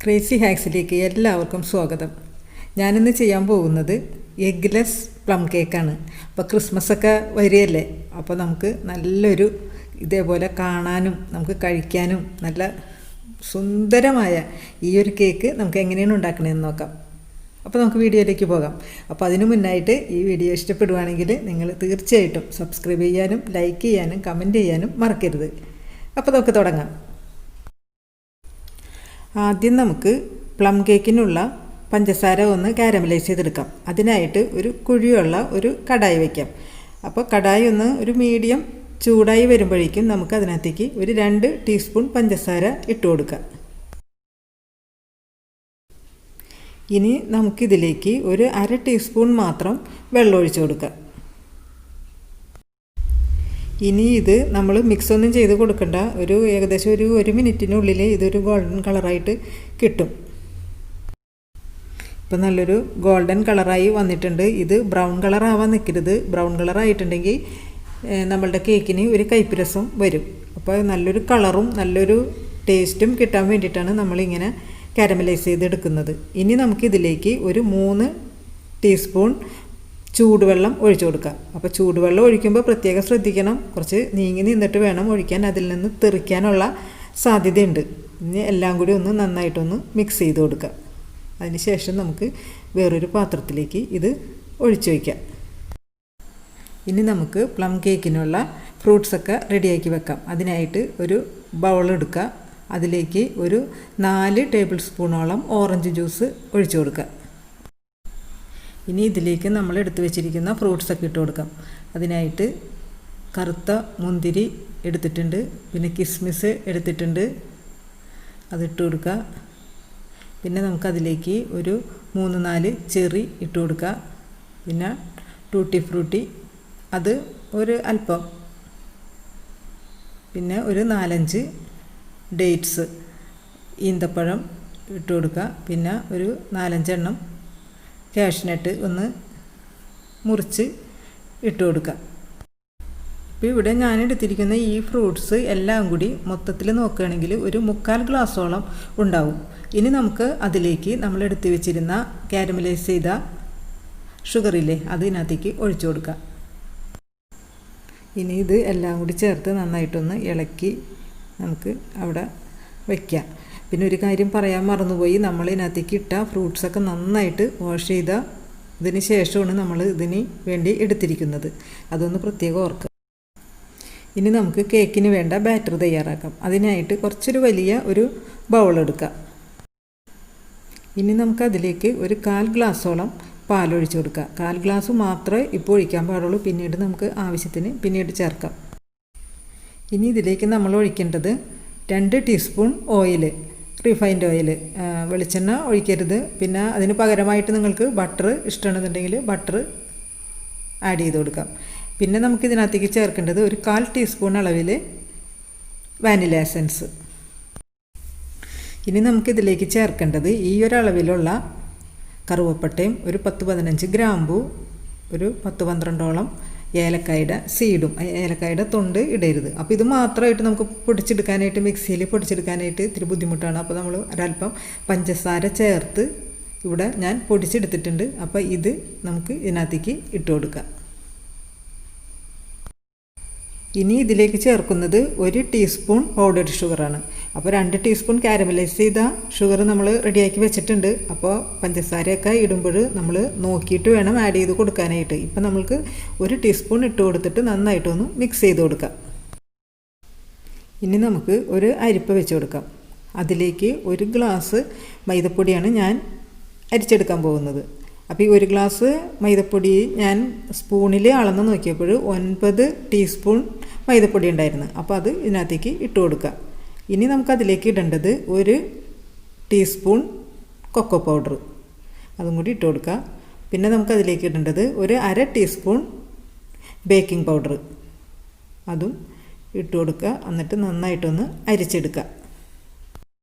Crazy ഹാക്സിലേക്ക് എല്ലാവർക്കും സ്വാഗതം. ഞാനിന്ന് ചെയ്യാൻ പോകുന്നത് എഗ്ഗ്ലെസ് പ്ലം കേക്കാണ്. അപ്പോൾ ക്രിസ്മസൊക്കെ വരികയല്ലേ, അപ്പോൾ നമുക്ക് നല്ലൊരു ഇതേപോലെ കാണാനും നമുക്ക് കഴിക്കാനും നല്ല സുന്ദരമായ ഈ ഒരു കേക്ക് നമുക്ക് എങ്ങനെയാണ് ഉണ്ടാക്കണമെന്ന് നോക്കാം. അപ്പോൾ നമുക്ക് വീഡിയോയിലേക്ക് പോകാം. അപ്പോൾ അതിനു മുന്നായിട്ട് ഈ വീഡിയോ ഇഷ്ടപ്പെടുവാണെങ്കിൽ നിങ്ങൾ തീർച്ചയായിട്ടും സബ്സ്ക്രൈബ് ചെയ്യാനും ലൈക്ക് ചെയ്യാനും കമൻറ്റ് ചെയ്യാനും മറക്കരുത്. അപ്പോൾ നമുക്ക് തുടങ്ങാം. ആദ്യം നമുക്ക് പ്ലം കേക്കിനുള്ള പഞ്ചസാര ഒന്ന് കാരമലൈസ് ചെയ്തെടുക്കാം. അതിനായിട്ട് ഒരു കുഴിയുള്ള ഒരു കടായി വയ്ക്കാം. അപ്പോൾ കടായി ഒന്ന് ഒരു മീഡിയം ചൂടായി വരുമ്പോഴേക്കും നമുക്ക് അതിനകത്തേക്ക് ഒരു 2 ടീസ്പൂൺ പഞ്ചസാര ഇട്ട് കൊടുക്കാം. ഇനി നമുക്കിതിലേക്ക് ഒരു 1/2 ടീസ്പൂൺ മാത്രം വെള്ളം ഒഴിച്ച് കൊടുക്കാം. ഇനി ഇത് നമ്മൾ മിക്സ് ഒന്നും ചെയ്ത് കൊടുക്കണ്ട. ഏകദേശം ഒരു മിനിറ്റിനുള്ളിൽ ഇതൊരു ഗോൾഡൻ കളറായിട്ട് കിട്ടും. ഇപ്പം നല്ലൊരു ഗോൾഡൻ കളറായി വന്നിട്ടുണ്ട്. ഇത് ബ്രൗൺ കളറാവാൻ നിൽക്കരുത്. ബ്രൗൺ കളറായിട്ടുണ്ടെങ്കിൽ നമ്മളുടെ കേക്കിന് ഒരു കയ്പ്പ് രസം വരും. അപ്പോൾ നല്ലൊരു കളറും നല്ലൊരു ടേസ്റ്റും കിട്ടാൻ വേണ്ടിയിട്ടാണ് നമ്മളിങ്ങനെ കാരമലൈസ് ചെയ്തെടുക്കുന്നത്. ഇനി നമുക്കിതിലേക്ക് ഒരു 3 ടീസ്പൂൺ ചൂടുവെള്ളം ഒഴിച്ചു കൊടുക്കാം. അപ്പോൾ ചൂടുവെള്ളം ഒഴിക്കുമ്പോൾ പ്രത്യേകം ശ്രദ്ധിക്കണം. കുറച്ച് നീങ്ങി നിന്നിട്ട് വേണം ഒഴിക്കാൻ, അതിൽ നിന്ന് തെറിക്കാനുള്ള സാധ്യതയുണ്ട്. ഇനി എല്ലാം കൂടി ഒന്ന് നന്നായിട്ടൊന്ന് മിക്സ് ചെയ്ത് കൊടുക്കാം. അതിന് ശേഷം നമുക്ക് വേറൊരു പാത്രത്തിലേക്ക് ഇത് ഒഴിച്ചു വയ്ക്കാം. ഇനി നമുക്ക് പ്ലം കേക്കിനുള്ള ഫ്രൂട്ട്സൊക്കെ റെഡിയാക്കി വെക്കാം. അതിനായിട്ട് ഒരു ബൗൾ എടുക്കുക. അതിലേക്ക് ഒരു 4 ടേബിൾ സ്പൂണോളം ഓറഞ്ച് ജ്യൂസ് ഒഴിച്ചു കൊടുക്കുക. ഇനി ഇതിലേക്ക് നമ്മൾ എടുത്തു വെച്ചിരിക്കുന്ന ഫ്രൂട്ട്സൊക്കെ ഇട്ട് കൊടുക്കാം. അതിനായിട്ട് കറുത്ത മുന്തിരി എടുത്തിട്ടുണ്ട്, പിന്നെ കിസ്മിസ് എടുത്തിട്ടുണ്ട്, അതിട്ട് കൊടുക്കുക. പിന്നെ നമുക്കതിലേക്ക് ഒരു 3-4 ചെറി ഇട്ട് കൊടുക്കുക. പിന്നെ ടൂട്ടി ഫ്രൂട്ടി അത് ഒരു അല്പം, പിന്നെ ഒരു 4-5 ഡേറ്റ്സ് ഈന്തപ്പഴം ഇട്ട് കൊടുക്കുക. പിന്നെ ഒരു 4-5 എണ്ണം കാഷ്യൂ നട്ട് ഒന്ന് മുറിച്ച് ഇട്ട് കൊടുക്കുക. ഇപ്പോൾ ഇവിടെ ഞാൻ എടുത്തിരിക്കുന്ന ഈ ഫ്രൂട്ട്സ് എല്ലാം കൂടി മൊത്തത്തിൽ നോക്കുകയാണെങ്കിൽ ഒരു 3/4 ഗ്ലാസ്സോളം ഉണ്ടാവും. ഇനി നമുക്ക് അതിലേക്ക് നമ്മൾ എടുത്തു വെച്ചിരുന്ന കാരമലൈസ് ചെയ്ത ഷുഗറില്ലേ അതിനകത്തേക്ക് ഒഴിച്ചു കൊടുക്കുക. ഇനി ഇത് എല്ലാം കൂടി ചേർത്ത് നന്നായിട്ടൊന്ന് ഇളക്കി നമുക്ക് അവിടെ വയ്ക്കാം. പിന്നെ ഒരു കാര്യം പറയാൻ മറന്നുപോയി, നമ്മൾ ഇതിനകത്തേക്ക് ഇട്ട ഫ്രൂട്ട്സൊക്കെ നന്നായിട്ട് വാഷ് ചെയ്തതിന് ശേഷമാണ് നമ്മൾ ഇതിന് വേണ്ടി എടുത്തിരിക്കുന്നത്. അതൊന്ന് പ്രത്യേകം ഓർക്കുക. ഇനി നമുക്ക് കേക്കിന് വേണ്ട ബാറ്റർ തയ്യാറാക്കാം. അതിനായിട്ട് കുറച്ചൊരു വലിയ ഒരു ബൗൾ എടുക്കാം. ഇനി നമുക്ക് അതിലേക്ക് ഒരു 1/4 ഗ്ലാസ്സോളം പാലൊഴിച്ച് കൊടുക്കുക. 1/4 ഗ്ലാസ് മാത്രമേ ഇപ്പോൾ ഒഴിക്കാൻ പാടുള്ളൂ. പിന്നീട് നമുക്ക് ആവശ്യത്തിന് പിന്നീട് ചേർക്കാം. ഇനി ഇതിലേക്ക് നമ്മൾ ഒഴിക്കേണ്ടത് 2 ടീസ്പൂൺ ഓയിൽ, റിഫൈൻഡ് ഓയിൽ. വെളിച്ചെണ്ണ ഒഴിക്കരുത്. പിന്നെ അതിന് പകരമായിട്ട് നിങ്ങൾക്ക് ബട്ടർ ഇഷ്ടമാണെന്നുണ്ടെങ്കിൽ ബട്ടർ ആഡ് ചെയ്ത് കൊടുക്കാം. പിന്നെ നമുക്കിതിനകത്തേക്ക് ചേർക്കേണ്ടത് ഒരു 1/4 ടീസ്പൂൺ അളവിൽ വാനില എസൻസ്. ഇനി നമുക്കിതിലേക്ക് ചേർക്കേണ്ടത് ഈ ഒരളവിലുള്ള കറുവപ്പട്ടയും ഒരു 10-15 ഗ്രാമ്പൂ, ഒരു 10-12ഓളം ഏലക്കായുടെ സീഡും. ഏലക്കായുടെ തൊണ്ട് ഇടരുത്. അപ്പോൾ ഇത് മാത്രമായിട്ട് നമുക്ക് പൊടിച്ചെടുക്കാനായിട്ട് മിക്സിയിൽ പൊടിച്ചെടുക്കാനായിട്ട് ഇത്തിരി ബുദ്ധിമുട്ടാണ്. അപ്പോൾ നമ്മൾ ഒരല്പം പഞ്ചസാര ചേർത്ത് ഇവിടെ ഞാൻ പൊടിച്ചെടുത്തിട്ടുണ്ട്. അപ്പോൾ ഇത് നമുക്ക് ഇതിനകത്തേക്ക് ഇട്ട് കൊടുക്കാം. ഇനി ഇതിലേക്ക് ചേർക്കുന്നത് 1 ടീസ്പൂൺ പൗഡർഡ് ഷുഗറാണ്. അപ്പോൾ 2 ടീസ്പൂൺ കാരമലൈസ് ചെയ്ത ഷുഗർ നമ്മൾ റെഡിയാക്കി വെച്ചിട്ടുണ്ട്. അപ്പോൾ പഞ്ചസാരയൊക്കെ ഇടുമ്പോൾ നമ്മൾ നോക്കിയിട്ട് വേണം ആഡ് ചെയ്ത് കൊടുക്കാനായിട്ട്. ഇപ്പം നമ്മൾക്ക് 1 ടീസ്പൂൺ ഇട്ട് കൊടുത്തിട്ട് നന്നായിട്ടൊന്ന് മിക്സ് ചെയ്ത് കൊടുക്കാം. ഇനി നമുക്ക് ഒരു അരിപ്പ വെച്ച് കൊടുക്കാം. അതിലേക്ക് 1 ഗ്ലാസ് മൈദപ്പൊടിയാണ് ഞാൻ അരിച്ചെടുക്കാൻ പോകുന്നത്. അപ്പോൾ ഈ 1 ഗ്ലാസ് മൈദപ്പൊടി ഞാൻ സ്പൂണിൽ അളന്ന് നോക്കിയപ്പോൾ 9 ടീസ്പൂൺ മൈദപ്പൊടി ഉണ്ടായിരുന്നു. അപ്പോൾ അത് ഇതിനകത്തേക്ക് ഇട്ട് കൊടുക്കുക. ഇനി നമുക്കതിലേക്ക് ഇടേണ്ടത് 1 ടീസ്പൂൺ കൊക്കോ പൗഡർ, അതും കൂടി ഇട്ട് കൊടുക്കുക. പിന്നെ നമുക്കതിലേക്ക് ഇടേണ്ടത് ഒരു 1/2 ടീസ്പൂൺ ബേക്കിംഗ് പൗഡർ, അതും ഇട്ട് കൊടുക്കുക. എന്നിട്ട് നന്നായിട്ടൊന്ന് അരിച്ചെടുക്കുക.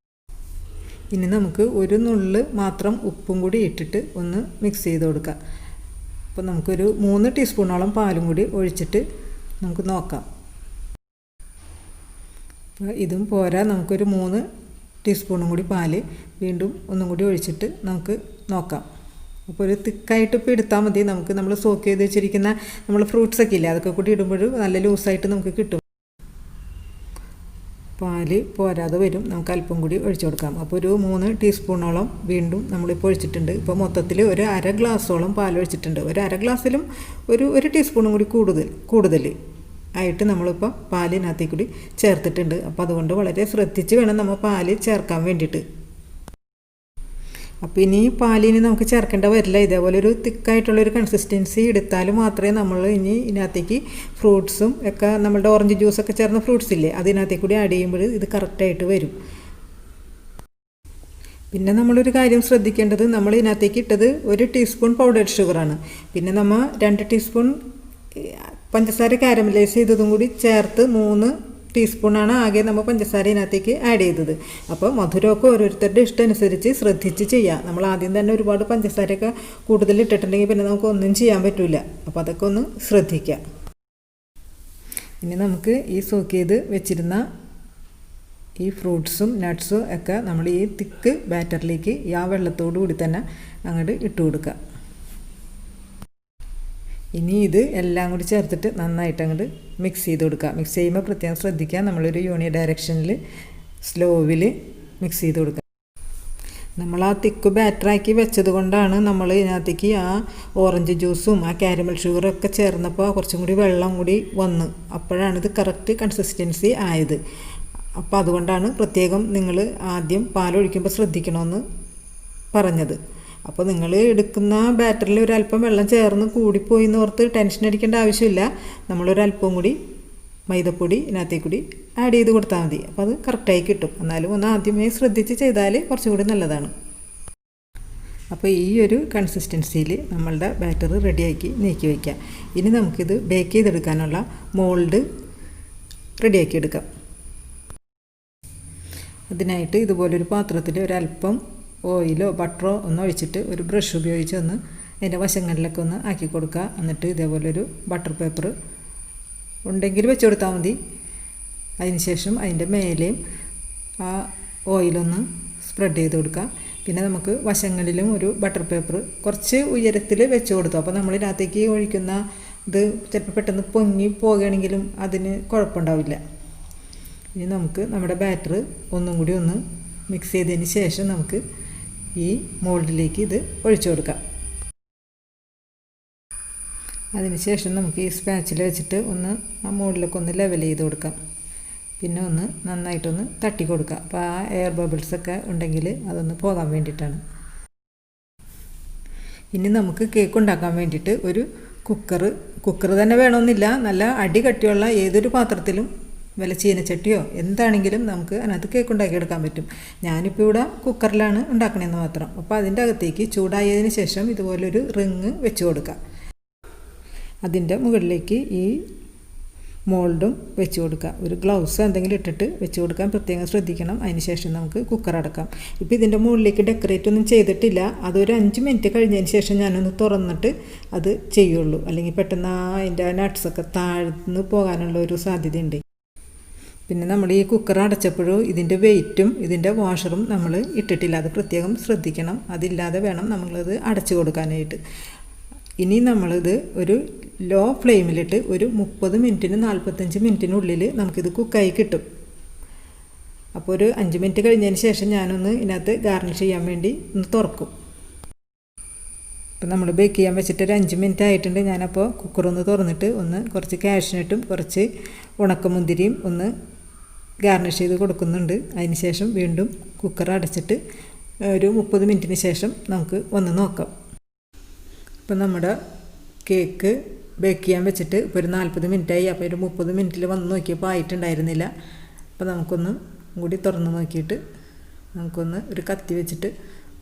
ഇനി നമുക്ക് ഒരു നുള്ള് മാത്രം ഉപ്പും കൂടി ഇട്ടിട്ട് ഒന്ന് മിക്സ് ചെയ്ത് കൊടുക്കുക. അപ്പോൾ നമുക്കൊരു 3 ടീസ്പൂണോളം പാലും കൂടി ഒഴിച്ചിട്ട് നമുക്ക് നോക്കാം. അപ്പോൾ ഇതും പോരാ, നമുക്കൊരു 3 ടീസ്പൂണും കൂടി പാല് വീണ്ടും ഒന്നും കൂടി ഒഴിച്ചിട്ട് നമുക്ക് നോക്കാം. അപ്പോൾ ഒരു തിക്കായിട്ട് ഇപ്പോൾ എടുത്താൽ മതി. നമുക്ക് നമ്മൾ സോക്ക് ചെയ്ത് വെച്ചിരിക്കുന്ന നമ്മൾ ഫ്രൂട്ട്സൊക്കെ ഇല്ലേ, അതൊക്കെ കൂടി ഇടുമ്പോൾ നല്ല ലൂസായിട്ട് നമുക്ക് കിട്ടും. പാല് പോരാതെ വരും, നമുക്ക് അല്പം കൂടി ഒഴിച്ചു കൊടുക്കാം. അപ്പോൾ ഒരു 3 ടീസ്പൂണോളം വീണ്ടും നമ്മളിപ്പോൾ ഒഴിച്ചിട്ടുണ്ട്. ഇപ്പോൾ മൊത്തത്തിൽ ഒരു അര ഗ്ലാസ്സോളം പാൽ ഒഴിച്ചിട്ടുണ്ട്. ഒരു അര ഗ്ലാസ്സിലും ഒരു ടീസ്പൂണും കൂടി കൂടുതൽ ആയിട്ട് നമ്മളിപ്പോൾ പാലിനകത്തേക്ക് കൂടി ചേർത്തിട്ടുണ്ട്. അപ്പോൾ അതുകൊണ്ട് വളരെ ശ്രദ്ധിച്ച് വേണം നമ്മൾ പാല് ചേർക്കാൻ വേണ്ടിയിട്ട്. അപ്പോൾ ഇനി പാലിന് നമുക്ക് ചേർക്കേണ്ട വരില്ല. ഇതേപോലെ ഒരു തിക്കായിട്ടുള്ളൊരു കൺസിസ്റ്റൻസി എടുത്താൽ മാത്രമേ നമ്മൾ ഇനി ഇതിനകത്തേക്ക് ഫ്രൂട്ട്സും ഒക്കെ നമ്മളുടെ ഓറഞ്ച് ജ്യൂസൊക്കെ ചേർന്ന ഫ്രൂട്ട്സ് ഇല്ലേ, അതിനകത്തേക്ക് കൂടി ആഡ് ചെയ്യുമ്പോൾ ഇത് കറക്റ്റായിട്ട് വരും. പിന്നെ നമ്മളൊരു കാര്യം ശ്രദ്ധിക്കേണ്ടത്, നമ്മൾ ഇതിനകത്തേക്ക് ഇട്ടത് 1 ടീസ്പൂൺ പൗഡർഡ് ഷുഗറാണ്. പിന്നെ നമ്മൾ 2 ടീസ്പൂൺ പഞ്ചസാര കാരമലൈസ് ചെയ്തതും കൂടി ചേർത്ത് 3 ടീസ്പൂണാണ് ആകെ നമ്മൾ പഞ്ചസാര ഇതിനകത്തേക്ക് ആഡ് ചെയ്തത്. അപ്പോൾ മധുരമൊക്കെ ഓരോരുത്തരുടെ ഇഷ്ടം അനുസരിച്ച് ശ്രദ്ധിച്ച് ചെയ്യാം. നമ്മൾ ആദ്യം തന്നെ ഒരുപാട് പഞ്ചസാരയൊക്കെ കൂടുതൽ ഇട്ടിട്ടുണ്ടെങ്കിൽ പിന്നെ നമുക്ക് ഒന്നും ചെയ്യാൻ പറ്റില്ല. അപ്പോൾ അതൊക്കെ ഒന്ന് ശ്രദ്ധിക്കാം. ഇനി നമുക്ക് ഈ സോക്ക് ചെയ്ത് വെച്ചിരുന്ന ഈ ഫ്രൂട്ട്സും നട്ട്സും ഒക്കെ നമ്മൾ ഈ തിക്ക് ബാറ്ററിലേക്ക് ആ വെള്ളത്തോടു കൂടി തന്നെ അങ്ങോട്ട് ഇട്ട് കൊടുക്കുക. ഇനി ഇത് എല്ലാം കൂടി ചേർത്തിട്ട് നന്നായിട്ട് അങ്ങോട്ട് മിക്സ് ചെയ്ത് കൊടുക്കുക. മിക്സ് ചെയ്യുമ്പോൾ പ്രത്യേകം ശ്രദ്ധിക്കുക, നമ്മളൊരു യൂണി ഡയറക്ഷനിൽ സ്ലോവിൽ മിക്സ് ചെയ്ത് കൊടുക്കുക. നമ്മൾ ആ തിക്ക് ബാറ്ററാക്കി വെച്ചത് കൊണ്ടാണ് നമ്മൾ ഇതിനകത്തേക്ക് ആ ഓറഞ്ച് ജ്യൂസും ആ കാരമൽ ഷുഗറും ഒക്കെ ചേർന്നപ്പോൾ കുറച്ചും കൂടി വെള്ളം കൂടി വന്ന്, അപ്പോഴാണ് ഇത് കറക്റ്റ് കൺസിസ്റ്റൻസി ആയത്. അപ്പോൾ അതുകൊണ്ടാണ് പ്രത്യേകം നിങ്ങൾ ആദ്യം പാലൊഴിക്കുമ്പോൾ ശ്രദ്ധിക്കണമെന്ന് പറഞ്ഞത്. അപ്പോൾ നിങ്ങൾ എടുക്കുന്ന ബാറ്ററിൽ ഒരല്പം വെള്ളം ചേർന്ന് കൂടിപ്പോയി എന്ന് ഓർത്ത് ടെൻഷൻ അടിക്കേണ്ട ആവശ്യമില്ല. നമ്മളൊരല്പം കൂടി മൈദപ്പൊടി ഇതിനകത്തേക്ക് കൂടി ആഡ് ചെയ്ത് കൊടുത്താൽ മതി. അപ്പോൾ അത് കറക്റ്റായി കിട്ടും. എന്നാലും ഒന്ന് ആദ്യമേ ശ്രദ്ധിച്ച് ചെയ്താൽ കുറച്ചുകൂടി നല്ലതാണ്. അപ്പോൾ ഈ ഒരു കൺസിസ്റ്റൻസിയിൽ നമ്മളുടെ ബാറ്റർ റെഡിയാക്കി നീക്കി വയ്ക്കാം. ഇനി നമുക്കിത് ബേക്ക് ചെയ്തെടുക്കാനുള്ള മോൾഡ് റെഡിയാക്കി എടുക്കാം. അതിനായിട്ട് ഇതുപോലൊരു പാത്രത്തിൽ ഒരല്പം ഓയിലോ ബട്ടറോ ഒന്ന് ഒഴിച്ചിട്ട് ഒരു ബ്രഷ് ഉപയോഗിച്ച് ഒന്ന് അതിൻ്റെ വശങ്ങളിലൊക്കെ ഒന്ന് ആക്കി കൊടുക്കുക. എന്നിട്ട് ഇതേപോലൊരു ബട്ടർ പേപ്പർ ഉണ്ടെങ്കിൽ വെച്ച് കൊടുത്താൽ മതി. അതിനുശേഷം അതിൻ്റെ മേലെയും ആ ഓയിലൊന്ന് സ്പ്രെഡ് ചെയ്ത് കൊടുക്കുക. പിന്നെ നമുക്ക് വശങ്ങളിലും ഒരു ബട്ടർ പേപ്പർ കുറച്ച് ഉയരത്തിൽ വെച്ച് കൊടുത്തു. അപ്പോൾ നമ്മളിതിനകത്തേക്ക് ഒഴിക്കുന്ന ഇത് ചിലപ്പോൾ പെട്ടെന്ന് പൊങ്ങി പോകുകയാണെങ്കിലും അതിന് കുഴപ്പമുണ്ടാവില്ല. ഇനി നമുക്ക് നമ്മുടെ ബാറ്റർ ഒന്നും കൂടി ഒന്ന് മിക്സ് ചെയ്തതിന് ശേഷം നമുക്ക് ഈ മോൾഡിലേക്ക് ഇത് ഒഴിച്ചു കൊടുക്കാം. അതിനുശേഷം നമുക്ക് ഈ സ്പാച്ചിൽ വെച്ചിട്ട് ഒന്ന് ആ മോൾഡിലൊക്കെ ഒന്ന് ലെവൽ ചെയ്ത് കൊടുക്കാം. പിന്നെ ഒന്ന് നന്നായിട്ടൊന്ന് തട്ടി കൊടുക്കുക. അപ്പോൾ ആ എയർ ബബിൾസൊക്കെ ഉണ്ടെങ്കിൽ അതൊന്ന് പോകാൻ വേണ്ടിയിട്ടാണ്. ഇനി നമുക്ക് കേക്ക് ഉണ്ടാക്കാൻ വേണ്ടിയിട്ട് ഒരു കുക്കർ തന്നെ വേണമെന്നില്ല, നല്ല അടി കട്ടിയുള്ള ഏതൊരു പാത്രത്തിലും വല്ല ചീനച്ചട്ടിയോ എന്താണെങ്കിലും നമുക്ക് അതിനകത്ത് കേക്ക് ഉണ്ടാക്കിയെടുക്കാൻ പറ്റും. ഞാനിപ്പോൾ ഇവിടെ കുക്കറിലാണ് ഉണ്ടാക്കണമെന്ന് മാത്രം. അപ്പോൾ അതിൻ്റെ അകത്തേക്ക് ചൂടായതിന് ശേഷം ഇതുപോലൊരു റിങ് വെച്ച് കൊടുക്കാം. അതിൻ്റെ മുകളിലേക്ക് ഈ മോൾഡും വെച്ച് കൊടുക്കുക. ഒരു ഗ്ലൗസ് എന്തെങ്കിലും ഇട്ടിട്ട് വെച്ച് കൊടുക്കാൻ പ്രത്യേകം ശ്രദ്ധിക്കണം. അതിന് ശേഷം നമുക്ക് കുക്കർ അടക്കാം. ഇപ്പോൾ ഇതിൻ്റെ മുകളിലേക്ക് ഡെക്കറേറ്റ് ഒന്നും ചെയ്തിട്ടില്ല. അതൊരു 5 മിനിറ്റ് കഴിഞ്ഞതിന് ശേഷം ഞാനൊന്ന് തുറന്നിട്ട് അത് ചെയ്യുള്ളൂ. അല്ലെങ്കിൽ പെട്ടെന്ന് അതിൻ്റെ നട്ട്സൊക്കെ താഴ്ന്നു പോകാനുള്ള ഒരു സാധ്യതയുണ്ട്. പിന്നെ നമ്മൾ ഈ കുക്കർ അടച്ചപ്പോഴും ഇതിൻ്റെ വെയിറ്റും ഇതിൻ്റെ വാഷറും നമ്മൾ ഇട്ടിട്ടില്ല. അത് പ്രത്യേകം ശ്രദ്ധിക്കണം. അതില്ലാതെ വേണം നമ്മളത് അടച്ചു കൊടുക്കാനായിട്ട്. ഇനി നമ്മളിത് ഒരു ലോ ഫ്ലെയിമിലിട്ട് ഒരു 30 മിനിറ്റിന് 45 മിനിറ്റിനുള്ളിൽ നമുക്കിത് കുക്കായി കിട്ടും. അപ്പോൾ ഒരു 5 മിനിറ്റ് കഴിഞ്ഞതിന് ശേഷം ഞാനൊന്ന് ഇതിനകത്ത് ഗാർണിഷ് ചെയ്യാൻ വേണ്ടി ഒന്ന് തുറക്കും. അപ്പോൾ നമ്മൾ ബേക്ക് ചെയ്യാൻ വെച്ചിട്ട് ഒരു 5 മിനിറ്റ് ആയിട്ടുണ്ട്. ഞാനപ്പോൾ കുക്കറൊന്ന് തുറന്നിട്ട് ഒന്ന് കുറച്ച് കാഷ്യൂനട്ടും കുറച്ച് ഉണക്കമുന്തിരിയും ഒന്ന് ഗാർണിഷ് ചെയ്ത് കൊടുക്കുന്നുണ്ട്. അതിന് ശേഷം വീണ്ടും കുക്കർ അടച്ചിട്ട് ഒരു 30 മിനിറ്റിന് ശേഷം നമുക്ക് വന്ന് നോക്കാം. ഇപ്പോൾ നമ്മുടെ കേക്ക് ബേക്ക് ചെയ്യാൻ വെച്ചിട്ട് ഇപ്പോൾ ഒരു 40 മിനിറ്റായി. അപ്പോൾ ഒരു 30 മിനിറ്റിൽ വന്ന് നോക്കിയപ്പോൾ ആയിട്ടുണ്ടായിരുന്നില്ല. അപ്പോൾ നമുക്കൊന്ന് കൂടി തുറന്ന് നോക്കിയിട്ട് നമുക്കൊന്ന് ഒരു കത്തി വെച്ചിട്ട്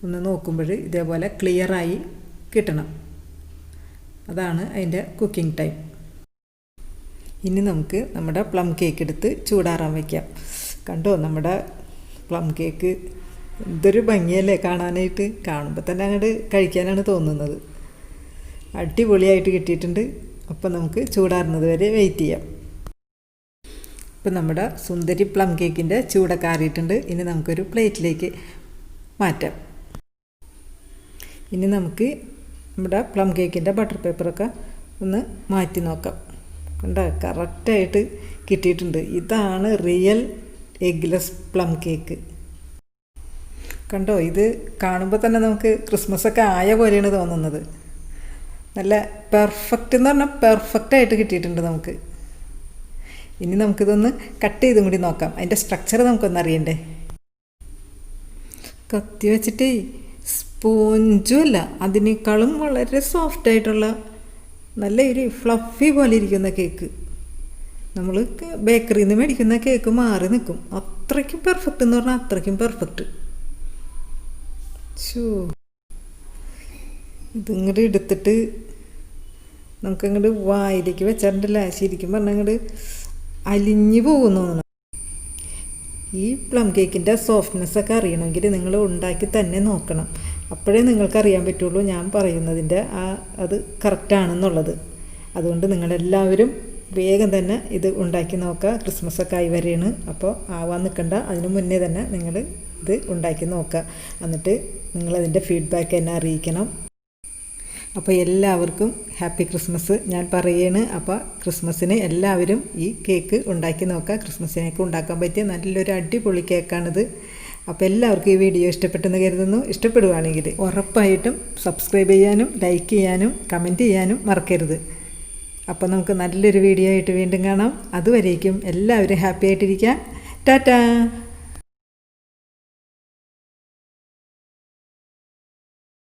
ഒന്ന് നോക്കുമ്പോൾ ഇതേപോലെ ക്ലിയറായി കിട്ടണം. അതാണ് അതിൻ്റെ കുക്കിംഗ് ടൈം. ഇനി നമുക്ക് നമ്മുടെ പ്ലം കേക്ക് എടുത്ത് ചൂടാറാൻ വയ്ക്കാം. കണ്ടോ നമ്മുടെ പ്ലം കേക്ക് എന്തൊരു ഭംഗിയല്ലേ കാണാനായിട്ട്. കാണുമ്പോൾ തന്നെ അങ്ങോട്ട് കഴിക്കാനാണ് തോന്നുന്നത്. അടിപൊളിയായിട്ട് കിട്ടിയിട്ടുണ്ട്. അപ്പോൾ നമുക്ക് ചൂടാറുന്നത് വരെ വെയിറ്റ് ചെയ്യാം. ഇപ്പം നമ്മുടെ സുന്ദരി പ്ലം കേക്കിൻ്റെ ചൂടൊക്കെ ആറിയിട്ടുണ്ട്. ഇനി നമുക്കൊരു പ്ലേറ്റിലേക്ക് മാറ്റാം. ഇനി നമുക്ക് നമ്മുടെ പ്ലം കേക്കിൻ്റെ ബട്ടർ പേപ്പറൊക്കെ ഒന്ന് മാറ്റി നോക്കാം. കണ്ടോ, കറക്റ്റായിട്ട് കിട്ടിയിട്ടുണ്ട്. ഇതാണ് റിയൽ എഗ്ഗ്ലെസ് പ്ലം കേക്ക്. കണ്ടോ, ഇത് കാണുമ്പോൾ തന്നെ നമുക്ക് ക്രിസ്മസൊക്കെ ആയ പോലെയാണ് തോന്നുന്നത്. നല്ല പെർഫെക്റ്റ് എന്ന് പറഞ്ഞാൽ പെർഫെക്റ്റായിട്ട് കിട്ടിയിട്ടുണ്ട് നമുക്ക്. ഇനി നമുക്കിതൊന്ന് കട്ട് ചെയ്തും കൂടി നോക്കാം. അതിൻ്റെ സ്ട്രക്ചർ നമുക്കൊന്ന് അറിയണ്ടേ. കത്തി വെച്ചിട്ട് സ്പോഞ്ചും അല്ല, അതിനേക്കാളും വളരെ സോഫ്റ്റായിട്ടുള്ള നല്ല ഒരു ഫ്ലഫി പോലെ ഇരിക്കുന്ന കേക്ക്. നമ്മൾ ബേക്കറിയിൽ നിന്ന് മേടിക്കുന്ന കേക്ക് മാറി നിൽക്കും. അത്രയ്ക്കും പെർഫെക്റ്റ് എന്ന് പറഞ്ഞാൽ അത്രയ്ക്കും പെർഫെക്റ്റ്. ഇതിങ്ങോട്ട് എടുത്തിട്ട് നമുക്കങ്ങോട്ട് വായിലേക്ക് വെച്ചിട്ടുണ്ടല്ല, ശരിക്കും പറഞ്ഞാൽ അങ്ങോട്ട് അലിഞ്ഞു പോകുന്നു. ഈ പ്ലം കേക്കിൻ്റെ സോഫ്റ്റ്നെസ്സൊക്കെ അറിയണമെങ്കിൽ നിങ്ങൾ ഉണ്ടാക്കി തന്നെ നോക്കണം. അപ്പോഴേ നിങ്ങൾക്കറിയാൻ പറ്റുള്ളൂ ഞാൻ പറയുന്നതിൻ്റെ അത് കറക്റ്റാണെന്നുള്ളത്. അതുകൊണ്ട് നിങ്ങളെല്ലാവരും വേഗം തന്നെ ഇത് ഉണ്ടാക്കി നോക്കുക. ക്രിസ്മസൊക്കെ ആയി വരെയാണ്. അപ്പോൾ ആവാൻ നിൽക്കണ്ട, അതിന് മുന്നേ തന്നെ നിങ്ങൾ ഇത് ഉണ്ടാക്കി നോക്കുക. എന്നിട്ട് നിങ്ങളതിൻ്റെ ഫീഡ്ബാക്ക് എന്നെ അറിയിക്കണം. അപ്പോൾ എല്ലാവർക്കും ഹാപ്പി ക്രിസ്മസ് ഞാൻ പറയുകയാണ്. അപ്പോൾ ക്രിസ്മസിന് എല്ലാവരും ഈ കേക്ക് ഉണ്ടാക്കി നോക്കുക. ക്രിസ്മസിനൊക്കെ ഉണ്ടാക്കാൻ പറ്റിയ നല്ലൊരു അടിപൊളി കേക്കാണിത്. അപ്പോൾ എല്ലാവർക്കും ഈ വീഡിയോ ഇഷ്ടപ്പെട്ടെന്ന് കരുതുന്നു. ഇഷ്ടപ്പെടുകയാണെങ്കിൽ ഉറപ്പായിട്ടും സബ്സ്ക്രൈബ് ചെയ്യാനും ലൈക്ക് ചെയ്യാനും കമൻറ്റ് ചെയ്യാനും മറക്കരുത്. അപ്പോൾ നമുക്ക് നല്ലൊരു വീഡിയോ ആയിട്ട് വീണ്ടും കാണാം. അതുവരേക്കും എല്ലാവരും ഹാപ്പി ആയിട്ടിരിക്കുക. ടാറ്റാ.